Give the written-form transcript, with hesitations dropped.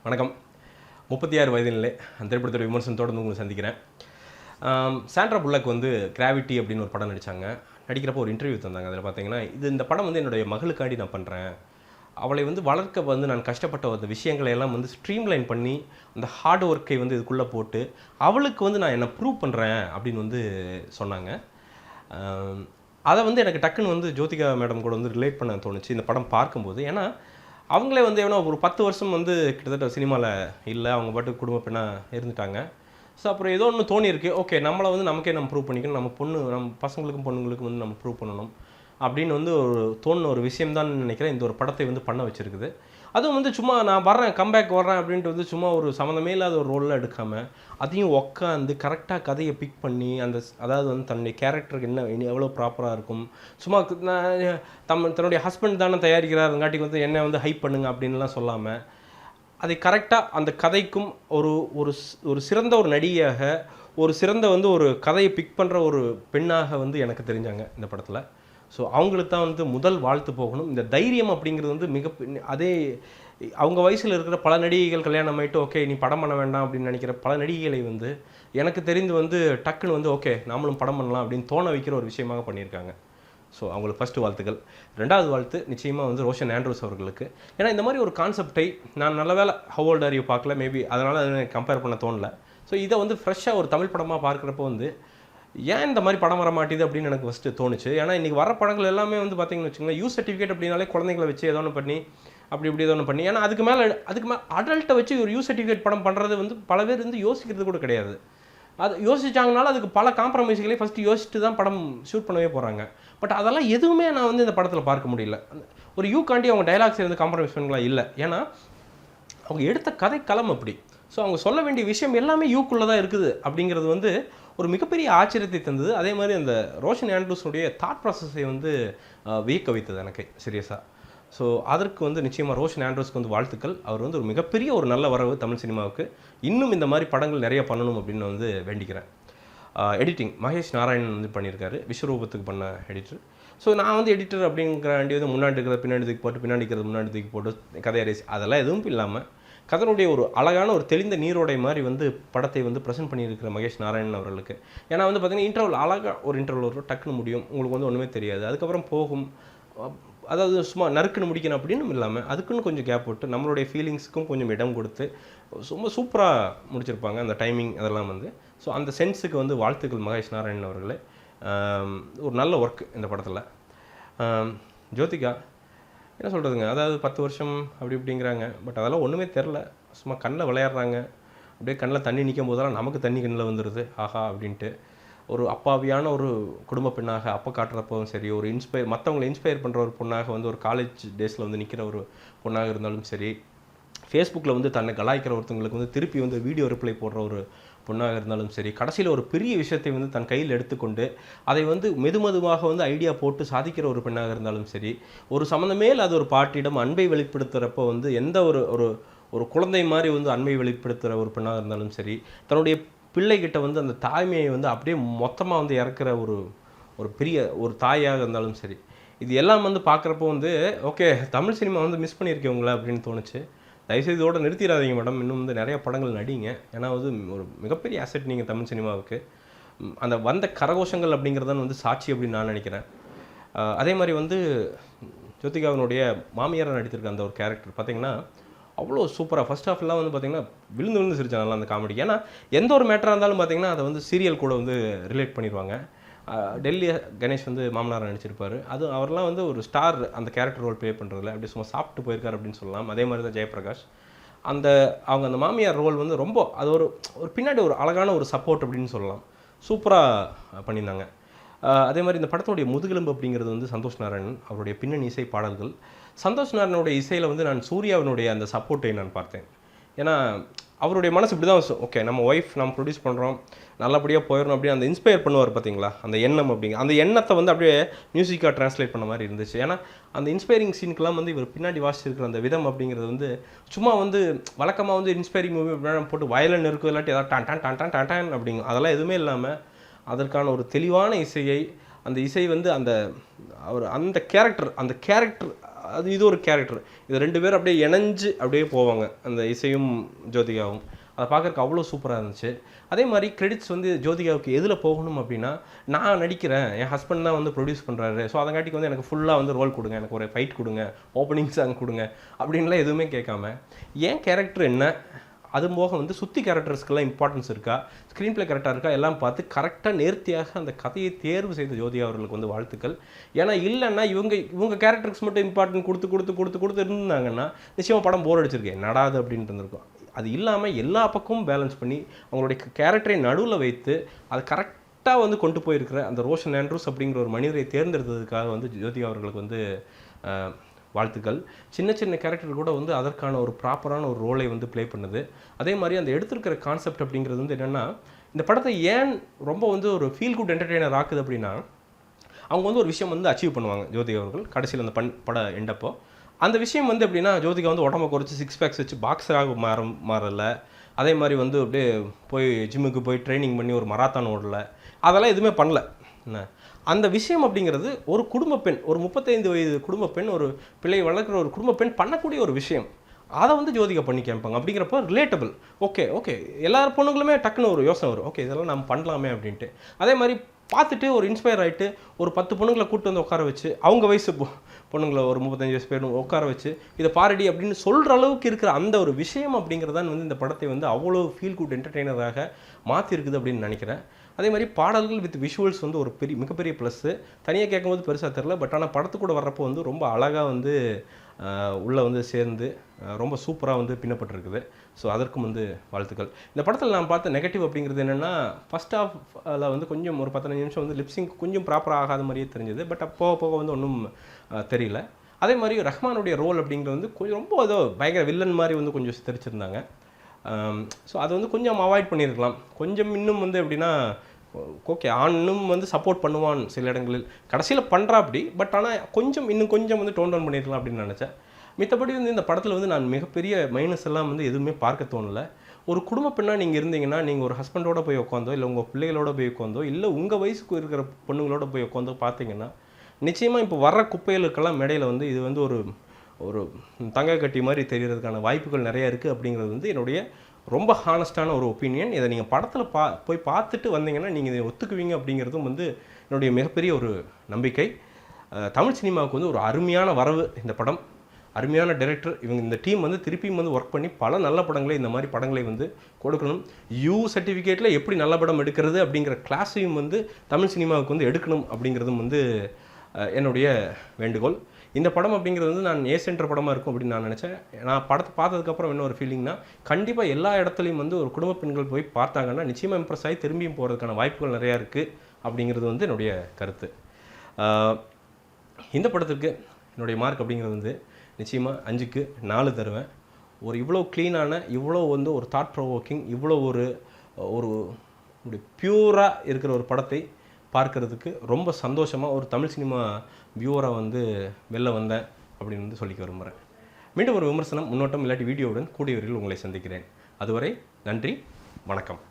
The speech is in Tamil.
வணக்கம். 36 வயதினிலே அந்த திரைப்படத்தோட விமர்சனத்தோடு உங்களை சந்திக்கிறேன். சாண்ட்ரா புல்லக் வந்து கிராவிட்டி அப்படின்னு ஒரு படம் நடித்தாங்க. நடிக்கிறப்போ ஒரு இன்டர்வியூ தந்தாங்க. அதில் பார்த்தீங்கன்னா, இந்த படம் வந்து என்னுடைய மகளுக்காண்டி நான் பண்ணுறேன். அவளை வந்து வளர்க்க வந்து நான் கஷ்டப்பட்ட அந்த விஷயங்களை எல்லாம் வந்து ஸ்ட்ரீம்லைன் பண்ணி அந்த ஹார்ட் ஒர்க்கை வந்து இதுக்குள்ளே போட்டு அவளுக்கு வந்து நான் என்ன ப்ரூவ் பண்ணுறேன் அப்படின்னு வந்து சொன்னாங்க. அதை வந்து எனக்கு டக்குன்னு வந்து ஜோதிகா மேடம் கூட வந்து ரிலேட் பண்ண தோணுச்சு இந்த படம் பார்க்கும்போது. ஏன்னா அவங்களே வந்து எவனோ ஒரு 10 வருஷம் வந்து கிட்டத்தட்ட சினிமாவில் இல்லை, அவங்க பாட்டுக்கு குடும்ப பெண்ணாக இருந்துட்டாங்க. ஸோ அப்புறம் ஏதோ ஒன்று தோணியிருக்கு, ஓகே நம்மளை வந்து நமக்கே நம்ம ப்ரூவ் பண்ணிக்கணும், நம்ம பசங்களுக்கும் பொண்ணுங்களுக்கும் வந்து நம்ம ப்ரூவ் பண்ணணும் அப்படின்னு வந்து ஒரு தோணுன ஒரு விஷயம்தான் நினைக்கிறேன் இந்த ஒரு படத்தை வந்து பண்ண வச்சுருக்குது. அதுவும் வந்து சும்மா நான் வர்றேன் கம்பேக் வர்றேன் அப்படின்ட்டு வந்து சும்மா ஒரு சம்மந்தமே இல்லாத ஒரு ரோலில் எடுக்காமல் அதையும் உட்காந்து கரெக்டாக கதையை பிக் பண்ணி அதாவது வந்து தன்னுடைய கேரக்டருக்கு என்ன எவ்வளோ ப்ராப்பராக இருக்கும். சும்மா தன்னுடைய ஹஸ்பண்ட் தானே தயாரிக்கிறாருங்காட்டிக்கு வந்து என்ன வந்து ஹைப் பண்ணுங்க அப்படின்லாம் சொல்லாமல் அதை கரெக்டாக அந்த கதைக்கும் ஒரு ஒரு ஒரு சிறந்த ஒரு நடிகையாக ஒரு சிறந்த வந்து ஒரு கதையை பிக் பண்ணுற ஒரு பெண்ணாக வந்து எனக்கு தெரிஞ்சாங்க இந்த படத்தில். ஸோ அவங்களுக்கு தான் வந்து முதல் வாழ்த்து போகணும். இந்த தைரியம் அப்படிங்கிறது வந்து அதே அவங்க வயசில் இருக்கிற பல நடிகைகள் கல்யாணம் ஆகிட்டு ஓகே நீ படம் பண்ண வேண்டாம் அப்படின்னு நினைக்கிற பல நடிகைகளை வந்து எனக்கு தெரிந்து வந்து டக்குன்னு வந்து ஓகே நாமளும் படம் பண்ணலாம் அப்படின்னு தோண வைக்கிற ஒரு விஷயமாக பண்ணியிருக்காங்க. ஸோ அவங்களுக்கு ஃபஸ்ட்டு வாழ்த்துக்கள். ரெண்டாவது வாழ்த்து நிச்சயமாக வந்து ரோஷன் ஆண்ட்ரூஸ் அவர்களுக்கு. ஏன்னா இந்த மாதிரி ஒரு கான்செப்டை நான் நல்ல வேலை ஹவ் ஓல்ட் ஆர் யூ பார்க்கல, மேபி அதனால் அதை கம்பேர் பண்ண தோணலை. ஸோ இதை வந்து ஃப்ரெஷ்ஷாக ஒரு தமிழ் படமாக பார்க்குறப்போ வந்து ஏன் இந்த மாதிரி படம் வர மாட்டேது அப்படின்னு எனக்கு ஃபஸ்ட்டு தோணுச்சு. ஏன்னா இன்றைக்கி வர படங்கள் எல்லாமே வந்து பார்த்திங்கன்னு வச்சுக்கோங்களேன், யூ சர்டிஃபிகேட் அப்படின்னாலே குழந்தைங்களை வச்சு ஏதோ ஒன்று பண்ணி இப்படி ஏதோ ஒன்று பண்ணி, ஏன்னா அதுக்கு மேலே அடல்ட்டை வச்சு ஒரு யூ சர்டிஃபிகேட் படம் பண்ணுறது வந்து பல பேர் வந்து யோசிக்கிறது கூட கிடையாது. அது யோசிச்சாங்கனாலும் அதுக்கு பல காம்ப்ரமைஸ்களே ஃபஸ்ட்டு யோசிச்சுட்டு தான் படம் ஷூட் பண்ணவே போகிறாங்க. பட் அதெல்லாம் எதுவுமே நான் வந்து இந்த படத்தில் பார்க்க முடியல. ஒரு யூக்காண்டி அவங்க டைலாக்ஸ் இருந்து காம்ப்ரமைஸ் பண்ணலாம் இல்லை, ஏன்னா அவங்க எடுத்த கதை களம் அப்படி. ஸோ அவங்க சொல்ல வேண்டிய விஷயம் எல்லாமே யூக்குள்ளே தான் இருக்குது அப்படிங்கிறது வந்து ஒரு மிகப்பெரிய ஆச்சரியத்தை தந்தது. அதே மாதிரி அந்த ரோஷன் ஆண்ட்ரூஸுடைய தாட் ப்ராசஸை வந்து வியக்க வைத்தது எனக்கு சீரியஸாக. ஸோ அதற்கு வந்து நிச்சயமாக ரோஷன் ஆண்ட்ரூஸ்க்கு வந்து வாழ்த்துக்கள். அவர் வந்து ஒரு மிகப்பெரிய ஒரு நல்ல வரவு தமிழ் சினிமாவுக்கு. இன்னும் இந்த மாதிரி படங்கள் நிறைய பண்ணணும் அப்படின்னு வந்து வேண்டிக்கிறேன். எடிட்டிங் மகேஷ் நாராயணன் வந்து பண்ணியிருக்காரு, விஸ்வரூபத்துக்கு பண்ண எடிட்டர். ஸோ நான் வந்து எடிட்டர் அப்படிங்கிற வேண்டிய வந்து முன்னாடி இருக்கிறத பின்னாடி தூக்கி போட்டு பின்னாடி இருக்கிறது முன்னாடி தூக்கி போட்டு கதை அரைசி அதெல்லாம் எதுவும் இல்லாமல் கதனுடைய ஒரு அழகான ஒரு தெளிந்த நீரோடை மாதிரி வந்து படத்தை வந்து ப்ரெசென்ட் பண்ணியிருக்கிற மகேஷ் நாராயணன் அவர்களுக்கு. ஏன்னா வந்து பார்த்திங்கன்னா இன்டர்வல் அழகாக ஒரு இன்டர்வல் வரும், டக்குன்னு முடியும், உங்களுக்கு வந்து ஒன்றுமே தெரியாது, அதுக்கப்புறம் போகும். அதாவது சும்மா நறுக்குன்னு முடிக்கணும் அப்படின்னு இல்லாமல் அதுக்குன்னு கொஞ்சம் கேப் விட்டு நம்மளுடைய ஃபீலிங்ஸுக்கும் கொஞ்சம் இடம் கொடுத்து ரொம்ப சூப்பராக முடிச்சிருப்பாங்க அந்த டைமிங் அதெல்லாம் வந்து. ஸோ அந்த சென்ஸுக்கு வந்து வாழ்த்துக்கள் மகேஷ் நாராயணன் அவர்களே. ஒரு நல்ல ஒர்க் இந்த படத்தில். ஜோதிகா என்ன சொல்கிறதுங்க, அதாவது 10 வருஷம் அப்படி இப்படிங்கிறாங்க, பட் அதெல்லாம் ஒன்றுமே தெரில, சும்மா கண்ணில் விளையாடுறாங்க. அப்படியே கண்ணில் தண்ணி நிற்கும் போதெல்லாம் நமக்கு தண்ணி கண்ணில் வந்துடுது ஆஹா அப்படின்ட்டு. ஒரு அப்பாவியான ஒரு குடும்ப பெண்ணாக அப்போ காட்டுறப்பவும் சரி, ஒரு மற்றவங்களை இன்ஸ்பயர் பண்ணுற ஒரு பொண்ணாக வந்து ஒரு காலேஜ் டேஸில் வந்து நிற்கிற ஒரு பொண்ணாக இருந்தாலும் சரி, ஃபேஸ்புக்கில் வந்து தன்னை கலாய்க்கிற ஒருத்தவங்களுக்கு வந்து திருப்பி வந்து வீடியோ ரிப்ளை போடுற ஒரு பொண்ணாக இருந்தாலும் சரி, கடைசியில் ஒரு பெரிய விஷயத்தை வந்து தன் கையில் எடுத்துக்கொண்டு அதை வந்து மெதுவாக வந்து ஐடியா போட்டு சாதிக்கிற ஒரு பெண்ணாக இருந்தாலும் சரி, ஒரு சம்மந்தமே இல்லாத ஒரு பாட்டியிடம் அன்பை வெளிப்படுத்துகிறப்போ வந்து எந்த ஒரு ஒரு ஒரு குழந்தை மாதிரி வந்து அன்பை வெளிப்படுத்துகிற ஒரு பெண்ணாக இருந்தாலும் சரி, தன்னுடைய பிள்ளைகிட்ட வந்து அந்த தாய்மையை வந்து அப்படியே மொத்தமாக வந்து இறக்குற ஒரு ஒரு பெரிய ஒரு தாயாக இருந்தாலும் சரி, இது எல்லாம் வந்து பார்க்குறப்போ வந்து ஓகே தமிழ் சினிமா வந்து மிஸ் பண்ணியிருக்கவங்களா அப்படின்னு தோணுச்சு. தயவுசெய்து இதோடு நிறுத்திடாதீங்க மேடம், இன்னும் வந்து நிறைய படங்கள் நடிங்க. ஏன்னா வந்து ஒரு மிகப்பெரிய அசெட் நீங்கள் தமிழ் சினிமாவுக்கு. அந்த வந்த கரகோஷங்கள் அப்படிங்கிறதான் வந்து சாட்சி அப்படின்னு நான் நினைக்கிறேன். அதே மாதிரி வந்து ஜோதிகாவினுடைய மாமியாராக நடித்திருக்க அந்த ஒரு கேரக்டர் பார்த்திங்கன்னா அவ்வளோ சூப்பராக ஃபஸ்ட் ஹாஃப்லாம் வந்து பார்த்திங்கன்னா விழுந்து சிரிச்சா நல்லா அந்த காமெடி. ஏன்னா எந்த ஒரு மேட்டராக இருந்தாலும் பார்த்திங்கன்னா அதை வந்து சீரியல் கூட வந்து ரிலேட் பண்ணிடுவாங்க. டெல்லி கணேஷ் வந்து மாமனார் நடிச்சிருப்பார். அது அவரெலாம் வந்து ஒரு ஸ்டார் அந்த கேரக்டர் ரோல் ப்ளே பண்ணுறதுல அப்படி சும்மா சாப்பிட்டு போயிருக்கார் அப்படின்னு சொல்லலாம். அதே மாதிரி தான் ஜெயபிரகாஷ் அவங்க அந்த மாமியார் ரோல் வந்து ரொம்ப அது ஒரு பின்னாடி ஒரு அழகான ஒரு சப்போர்ட் அப்படின்னு சொல்லலாம். சூப்பராக பண்ணியிருந்தாங்க. அதே மாதிரி இந்த படத்துடைய முதுகெலும்பு அப்படிங்கிறது வந்து சந்தோஷ் நாராயணன் அவருடைய பின்னணி இசை பாடல்கள். சந்தோஷ் நாராயணனுடைய இசையில் வந்து நான் சூர்யாவினுடைய அந்த சப்போர்ட்டை நான் பார்த்தேன். ஏன்னா அவருடைய மனசு இப்படி தான், ஓகே நம்ம ஒய்ஃப் நம்ம ப்ரொடியூஸ் பண்ணுறோம் நல்லபடியாக போயிடணும் அப்படின்னு அந்த இன்ஸ்பயர் பண்ணுவார் பார்த்தீங்களா, அந்த எண்ணம் அப்படிங்க அந்த எண்ணத்தை வந்து அப்படியே மியூசிக்காக ட்ரான்ஸ்லேட் பண்ண மாதிரி இருந்துச்சு. ஏன்னா அந்த இன்ஸ்பைரிங் சீனுக்கெலாம் வந்து இவர் பின்னாடி வாசிச்சிருக்கிற அந்த விதம் அப்படிங்கிறது வந்து சும்மா வந்து வழக்கமாக வந்து இன்ஸ்பைரிங் மூவி போட்டு வயலன் இருக்கும் இல்லாட்டி ஏதாவது டான் டான் டான் டான் டான் டான் அப்படிங்க அதெல்லாம் எதுவுமே இல்லாமல் அதற்கான ஒரு தெளிவான இசையை அந்த இசை வந்து அந்த கேரக்டர் அது இது ஒரு கேரக்டர். இது 2 பேரும் அப்படியே இணைஞ்சு அப்படியே போவாங்க, அந்த இசையும் ஜோதிகாவும். அதை பார்க்கறக்கு அவ்வளோ சூப்பராக இருந்துச்சு. அதே மாதிரி கிரெடிட்ஸ் வந்து ஜோதிகாவுக்கு எதில் போகணும் அப்படின்னா, நான் நடிக்கிறேன், என் ஹஸ்பண்ட் தான் வந்து ப்ரொடியூஸ் பண்ணுறாரு, ஸோ அதங்காட்டிக்கு வந்து எனக்கு ஃபுல்லாக வந்து ரோல் கொடுங்க, எனக்கு ஒரு ஃபைட் கொடுங்க, ஓப்பனிங் சாங் கொடுங்க அப்படின்லாம் எதுவுமே கேட்காம, என் கேரக்டர் என்ன, அது போக வந்து சுற்றி கேரக்டர்ஸ்க்கெல்லாம் இம்பார்ட்டன்ஸ் இருக்கா, ஸ்க்ரீன் ப்ளே கரெக்டாக இருக்கா, எல்லாம் பார்த்து கரெக்டாக நேர்த்தியாக அந்த கதையை தேர்வு செய்த ஜோதிகா அவர்களுக்கு வந்து வாழ்த்துக்கள். ஏன்னா இல்லைன்னா இவங்க கேரக்டர்ஸ் மட்டும் இம்பார்ட்டன்ட் கொடுத்து இருந்தாங்கன்னா நிச்சயமாக படம் போர் அடிச்சிருக்கேன், நடாது அப்படின்ட்டு இருந்திருக்கும். அது இல்லாமல் எல்லா பக்கமும் பேலன்ஸ் பண்ணி அவங்களுடைய கேரக்டரை நடுவில் வைத்து அது கரெக்டாக வந்து கொண்டு போயிருக்கிற அந்த ரோஷன் ஆண்ட்ரூஸ் அப்படிங்கிற ஒரு மனிதரை தேர்ந்தெடுத்ததுக்காக வந்து ஜோதிகா அவர்களுக்கு வந்து வாழ்த்துக்கள். சின்ன சின்ன கேரக்டர் கூட வந்து அதற்கான ஒரு ப்ராப்பரான ஒரு ரோலை வந்து ப்ளே பண்ணுது. அதே மாதிரி அந்த எடுத்திருக்கிற கான்செப்ட் அப்படிங்கிறது வந்து என்னென்னா, இந்த படத்தை ஏன் ரொம்ப வந்து ஒரு ஃபீல் குட் என்டர்டெய்னர் ஆக்குது அப்படின்னா, அவங்க வந்து ஒரு விஷயம் வந்து அச்சீவ் பண்ணுவாங்க ஜோதிகா அவர்கள் கடைசியில் அந்த பட எண்டப்போ. அந்த விஷயம் வந்து எப்படின்னா, ஜோதிகா வந்து உடம்பை குறைச்சி 6 பேக்ஸ் வச்சு பாக்ஸராக மாறலை. அதே மாதிரி வந்து அப்படியே போய் ஜிம்முக்கு போய் ட்ரைனிங் பண்ணி ஒரு மராத்தான் ஓடலை, அதெல்லாம் எதுவுமே பண்ணல. என்ன அந்த விஷயம் அப்படிங்கிறது ஒரு குடும்ப பெண், ஒரு 35 வயது குடும்ப பெண், ஒரு பிள்ளை வளர்க்குற ஒரு குடும்ப பெண் பண்ணக்கூடிய ஒரு விஷயம். அதை வந்து ஜோதிகா பண்ணி கேட்பாங்க. அப்படிங்கிறப்போ ரிலேட்டபிள். ஓகே எல்லார் பொண்ணுங்களுமே டக்குன்னு ஒரு யோசனை வரும், ஓகே இதெல்லாம் நம்ம பண்ணலாமே அப்படின்ட்டு. அதே மாதிரி பார்த்துட்டு ஒரு இன்ஸ்பயர் ஆகிட்டு ஒரு 10 பொண்ணுங்களை கூப்பிட்டு வந்து உட்கார வச்சு, அவங்க வயசு பொண்ணுங்களை ஒரு 35 வயசு பேர் உட்கார வச்சு இதை பாரடி அப்படின்னு சொல்கிற அளவுக்கு இருக்கிற அந்த ஒரு விஷயம் அப்படிங்கிறதான் வந்து இந்த படத்தை வந்து அவ்வளோ ஃபீல் குட் என்டர்டெய்னராக மாற்றிருக்குது அப்படின்னு நினைக்கிறேன். அதே மாதிரி பாடல்கள் வித் விஷுவல்ஸ் வந்து ஒரு மிகப்பெரிய ப்ளஸ்ஸு. தனியாக கேட்கும்போது பெருசாக தெரில, பட் ஆனால் படத்துக்கூட வர்றப்போ வந்து ரொம்ப அழகாக வந்து உள்ளே வந்து சேர்ந்து ரொம்ப சூப்பராக வந்து பின்னப்பட்டிருக்குது. ஸோ அதற்கும் வந்து வாழ்த்துக்கள். இந்த படத்தில் நான் பார்த்த நெகட்டிவ் அப்படிங்கிறது என்னென்னா, ஃபஸ்ட் ஹாஃபில் வந்து கொஞ்சம் ஒரு 15 நிமிஷம் வந்து லிப்ஸிங் கொஞ்சம் ப்ராப்பராக ஆகாத மாதிரியே தெரிஞ்சது. பட் போக போக வந்து ஒன்றும் தெரியல. அதே மாதிரி ரஹ்மானுடைய ரோல் அப்படிங்கிறது வந்து கொஞ்சம் ரொம்ப ஏதோ பயங்கர வில்லன் மாதிரி வந்து கொஞ்சம் சித்தரிச்சிருந்தாங்க. ஸோ அதை வந்து கொஞ்சம் அவாய்ட் பண்ணியிருக்கலாம். கொஞ்சம் இன்னும் வந்து எப்படின்னா, ஓகே ஆணும் வந்து சப்போர்ட் பண்ணுவான் சில இடங்களில், கடைசியில் பண்ணுறா அப்படி, பட் ஆனால் இன்னும் கொஞ்சம் வந்து டோன் டவுன் பண்ணியிருக்கலாம் அப்படின்னு நினச்சேன். மித்தபடி வந்து இந்த படத்தில் வந்து நான் மிகப்பெரிய மைனஸ் எல்லாம் வந்து எதுவுமே பார்க்க தோணலை. ஒரு குடும்ப பெண்ணாக நீங்கள் இருந்தீங்கன்னா, நீங்கள் ஒரு ஹஸ்பண்டோட போய் உட்காந்தோ, இல்லை உங்கள் பிள்ளைகளோட போய் உட்காந்தோ, இல்லை உங்கள் வயசுக்கு இருக்கிற பொண்ணுங்களோட போய் உட்காந்தோ பார்த்தீங்கன்னா, நிச்சயமாக இப்போ வர்ற குப்பைகளுக்கெல்லாம் மேடையில் வந்து இது வந்து ஒரு ஒரு தங்க கட்டி மாதிரி தெரியறதுக்கான வாய்ப்புகள் நிறையா இருக்குது அப்படிங்கிறது வந்து என்னுடைய ரொம்ப ஹானஸ்டான ஒரு ஒப்பீனியன். இதை நீங்கள் படத்தில் போய் பார்த்துட்டு வந்தீங்கன்னா நீங்கள் இதை ஒத்துக்குவீங்க அப்படிங்கிறதும் வந்து என்னுடைய மிகப்பெரிய ஒரு நம்பிக்கை. தமிழ் சினிமாவுக்கு வந்து ஒரு அருமையான வரவு இந்த படம். அருமையான டைரக்டர் இவங்க, இந்த டீம் வந்து திருப்பியும் வந்து ஒர்க் பண்ணி பல நல்ல படங்களை, இந்த மாதிரி படங்களை வந்து கொடுக்கணும். சர்டிஃபிகேட்டில் எப்படி நல்ல படம் எடுக்கிறது அப்படிங்கிற கிளாஸையும் வந்து தமிழ் சினிமாவுக்கு வந்து எடுக்கணும் அப்படிங்கிறதும் வந்து என்னுடைய வேண்டுகோள். இந்த படம் அப்படிங்கிறது வந்து நான் சென்டர் படமாக இருக்கும் அப்படின்னு நான் நினச்சேன். நான் படத்தை பார்த்ததுக்கப்புறம் என்ன ஒரு ஃபீலிங்னா, கண்டிப்பாக எல்லா இடத்துலையும் வந்து ஒரு குடும்ப பெண்கள் போய் பார்த்தாங்கன்னா நிச்சயமாக இம்ப்ரெஸ் ஆகி திரும்பியும் போகிறதுக்கான வாய்ப்புகள் நிறையா இருக்குது அப்படிங்கிறது வந்து என்னுடைய கருத்து. இந்த படத்துக்கு என்னுடைய மார்க் அப்படிங்கிறது வந்து நிச்சயமாக 5க்கு 4 தருவேன். ஒரு இவ்வளோ க்ளீனான, இவ்வளோ வந்து ஒரு தாட் ப்ரொவோக்கிங், இவ்வளோ ஒரு ஒரு பியூராக இருக்கிற ஒரு படத்தை பார்க்கறதுக்கு ரொம்ப சந்தோஷமாக ஒரு தமிழ் சினிமா வியூவராக வந்து வெளில வந்தேன் அப்படின்னு வந்து சொல்லிக்க விரும்புகிறேன். மீண்டும் ஒரு விமர்சனம், முன்னோட்டம் இல்லாட்டி வீடியோவுடன் கூடிய விரைவில் உங்களை சந்திக்கிறேன். அதுவரை நன்றி, வணக்கம்.